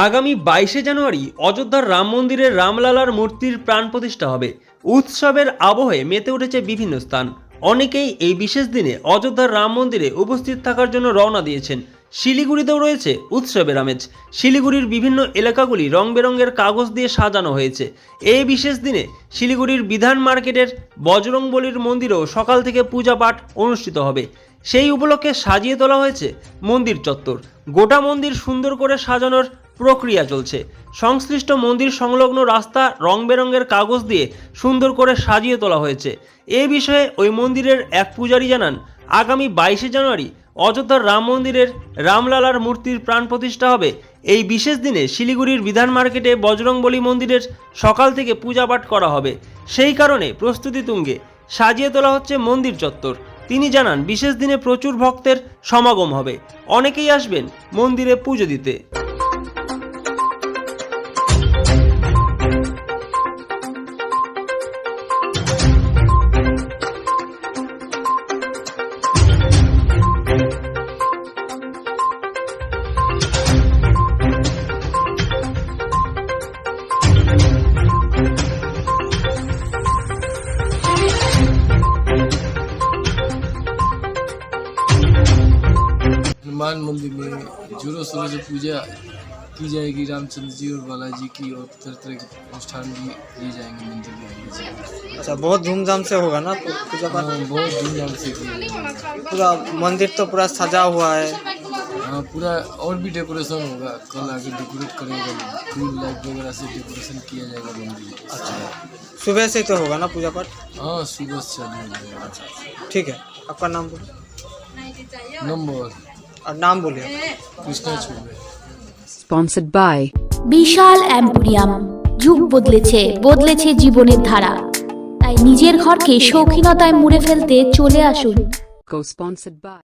আগামী 22শে জানুয়ারি অযোধ্যার রাম মন্দিরে রামলালার মূর্তির প্রাণ প্রতিষ্ঠা হবে। উৎসবের আবহে মেতে উঠেছে বিভিন্ন স্থান। অনেকেই এই বিশেষ দিনে অযোধ্যার রাম মন্দিরে উপস্থিত থাকার জন্য রওনা দিয়েছেন। শিলিগুড়িতেও রয়েছে উৎসবের আমেজ। শিলিগুড়ির বিভিন্ন এলাকাগুলি রং বেরঙের কাগজ দিয়ে সাজানো হয়েছে। এই বিশেষ দিনে শিলিগুড়ির বিধান মার্কেটের বজরংবলীর মন্দিরেও সকাল থেকে পূজা পাঠ অনুষ্ঠিত হবে। সেই উপলক্ষে সাজিয়ে তোলা হয়েছে মন্দির চত্বর। গোটা মন্দির সুন্দর করে সাজানোর প্রক্রিয়া চলছে। সংশ্লিষ্ট মন্দির সংলগ্ন রাস্তা রং বেরঙের কাগজ দিয়ে সুন্দর করে সাজিয়ে তোলা হয়েছে। এ বিষয়ে ওই মন্দিরের এক পূজারী জানান, আগামী 22শে জানুয়ারি অযোধ্যার রাম মন্দিরের রামলালার মূর্তির প্রাণ প্রতিষ্ঠা হবে। এই বিশেষ দিনে শিলিগুড়ির বিধান মার্কেটে বজরংবলী মন্দিরের সকাল থেকে পূজা পাঠ করা হবে। সেই কারণে প্রস্তুতি তুঙ্গে সাজিয়ে তোলা হচ্ছে মন্দির চত্বর। তিনি জানান, বিশেষ দিনে প্রচুর ভক্তের সমাগম হবে। অনেকেই আসবেন মন্দিরে পুজো দিতে। हनुमान मंदिर में जोरों शोरों से पूजा की जाएगी। रामचंद्र जी और बालाजी की और तरह तरह के अनुष्ठान भी किए जाएंगे मंदिर में। अच्छा, बहुत धूमधाम से होगा ना पूजा पाठ? हाँ, बहुत धूमधाम से किया जाएगा। पूरा मंदिर तो पूरा सजा हुआ है। हाँ, पूरा और भी डेकोरेशन होगा। कल आगे डेकोरेट करेगा, फूल लाइट वगैरह से डेकोरेशन किया जाएगा मंदिर। अच्छा, सुबह से तो होगा ना पूजा पाठ? हाँ, सुबह से चालू हो जाएगा। ठीक है, आपका नाम बोलिए। नंबर और नाम बोलिए। कृष्णा छुबे। Sponsored by বিশাল অ্যাম্পোরিয়াম। যুগ বদলেছে, বদলেছে জীবনের ধারা। তাই নিজের ঘরকে শৌখিনতায় মুড়ে ফেলতে চলে আসুন। Co-sponsored by